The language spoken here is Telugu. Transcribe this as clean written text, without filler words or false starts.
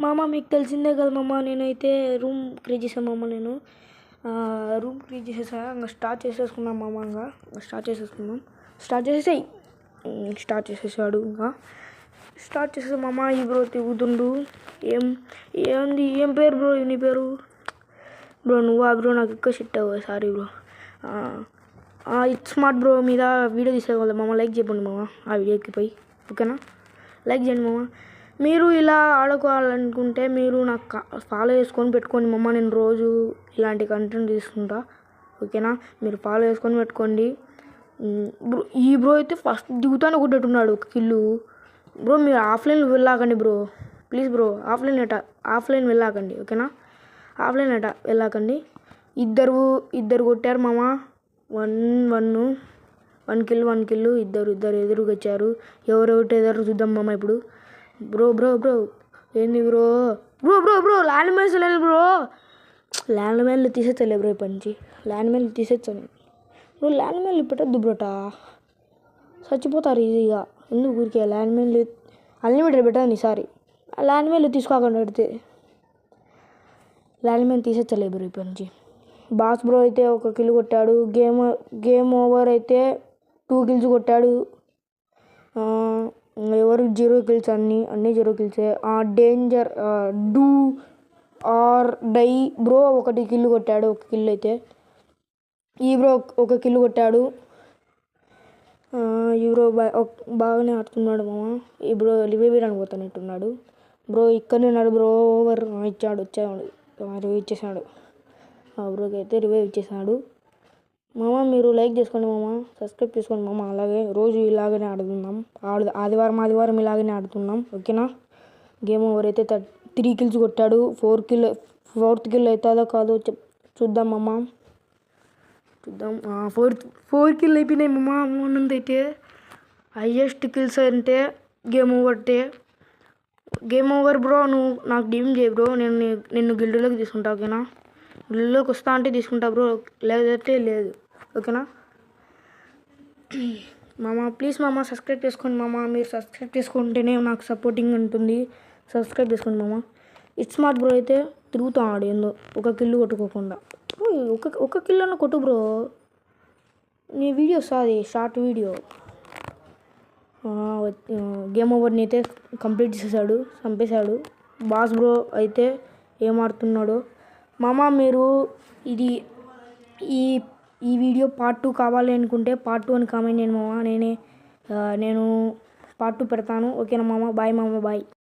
మామ మీకు తెలిసిందే కదా మామ, నేనైతే రూమ్ క్రియేట్ చేసాను మామ. నేను రూమ్ క్రియేట్ చేసేసా, ఇంకా స్టార్ట్ చేసేసుకున్నాం మామ. ఇంకా స్టార్ట్ చేసేసాడు. ఇంకా స్టార్ట్ చేసే మామ. ఈ బ్రో తిరుగుతుండు. ఏం పేరు బ్రో నీ పేరు? బ్రో నువ్వా బ్రో? నాకు ఎక్కువ షిట్ అవ్వదు, sorry bro. It's smart bro మీద వీడియో తీసేవాళ్ళు మామ. లైక్ చెప్పండి మామ ఆ వీడియోకి పోయి, ఓకేనా? లైక్ చేయండి మామ. మీరు ఇలా ఆడుకోవాలనుకుంటే మీరు నాకు ఫాలో చేసుకొని పెట్టుకోండి మామ. నేను రోజు ఇలాంటి కంటెంట్ తీసుకుంటా, ఓకేనా? మీరు ఫాలో చేసుకొని పెట్టుకోండి. బ్రో ఈ బ్రో అయితే ఫస్ట్ దిగుతానే కొట్టేట్టున్నాడు ఒక కిల్లు. బ్రో మీరు ఆఫ్లైన్ వెళ్ళాకండి బ్రో, ప్లీజ్ బ్రో. ఆఫ్లైన్ వెళ్ళాకండి, ఓకేనా? ఆఫ్లైన్ వెళ్ళాకండి. ఇద్దరు కొట్టారు మామ. 1 కిల్. ఇద్దరు ఎదురుగా వచ్చారు. ఎవరు చూద్దాం మామ ఇప్పుడు. బ్రో ఏంది బ్రో? బ్రో ల్యాండ్ మైన్స్ లేదు బ్రో. ల్యాండ్ మైన్లు తీసేచ్చలే బ్రో ఇప్పటి నుంచి. ల్యాండ్ మైన్లు తీసేచ్చాను బ్రో. ల్యాండ్ మైన్లు పెట్టద్దు బ్రోట, చచ్చిపోతారు ఈజీగా. ఎందుకు ఊరికే ల్యాండ్ మైన్లు అన్లిమిటెడ్ పెట్టాను ఈసారి. ల్యాండ్ మైన్లు తీసుకోకుండా పెడితే ల్యాండ్ మైన్ తీసేచ్చలే బ్రో ఇప్పటి నుంచి. బాస్ బ్రో అయితే 1 కిల్ కొట్టాడు. గేమ్ ఓవర్ అయితే 2 కిల్స్ కొట్టాడు. ఎవరు 0 కిల్స్, అన్నీ 0 కిల్సే. Danger do or die bro 1 kill కొట్టాడు. 1 కిల్ అయితే ఈ బ్రో 1 కిల్ కొట్టాడు. ఈ బ్రో బాగానే ఆడుతున్నాడు మామ. ఈ బ్రో రివైవ్ పోతానట్టున్నాడు. బ్రో ఇక్కడనే ఉన్నాడు బ్రో. ఓవర్ వచ్చాడు రివైవ్ ఇచ్చేసాడు. బ్రోకి అయితే రివైవ్ ఇచ్చేసాడు మామ. మీరు లైక్ చేసుకోండి మామ, సబ్స్క్రైబ్ చేసుకోండి మామ. అలాగే రోజు ఇలాగనే ఆడుతున్నాం. ఆదివారం ఇలాగనే ఆడుతున్నాం, ఓకేనా? గేమ్ ఓవర్ అయితే 3 కిల్స్ కొట్టాడు. 4th కిల్ అవుతుందో కాదో చూద్దాం మామ. చూద్దాం. 4 కిల్ అయిపోయినాయి మామ. అమౌంట్ అయితే హైయెస్ట్ కిల్స్ అంటే గేమ్ ఓవర్ బ్రో. నువ్వు నాకు డీమ్ చేయి బ్రో. నిన్ను గిల్డ్లోకి తీసుకుంటా, ఓకేనా? గిల్డ్లోకి వస్తా అంటే తీసుకుంటా బ్రో, లేదంటే లేదు, ఓకేనా మామ? ప్లీజ్ మామ సబ్స్క్రైబ్ చేసుకోండి మామ. మీరు సబ్స్క్రైబ్ చేసుకుంటేనే నాకు సపోర్టింగ్ ఉంటుంది. సబ్స్క్రైబ్ చేసుకోండి మామ. ఇట్స్ స్మార్ట్ బ్రో అయితే తిరుగుతాడు ఏందో 1 కిల్ కొట్టుకోకుండా. ఒక కిల్ అన్న కొట్టు బ్రో. నీ వీడియో వస్తుంది, షార్ట్ వీడియో. గేమ్ ఓవర్ని అయితే కంప్లీట్ చేసేసాడు, చంపేశాడు. బాస్ బ్రో అయితే ఏం ఆడుతున్నాడో మామ. మీరు ఈ వీడియో పార్ట్ 2 కావాలి అనుకుంటే పార్ట్ 2 అని కామెంట్ చేయండి మామ. నేను పార్ట్ 2 పెడతాను, ఓకేనా మామ? బాయ్ మామ, బాయ్.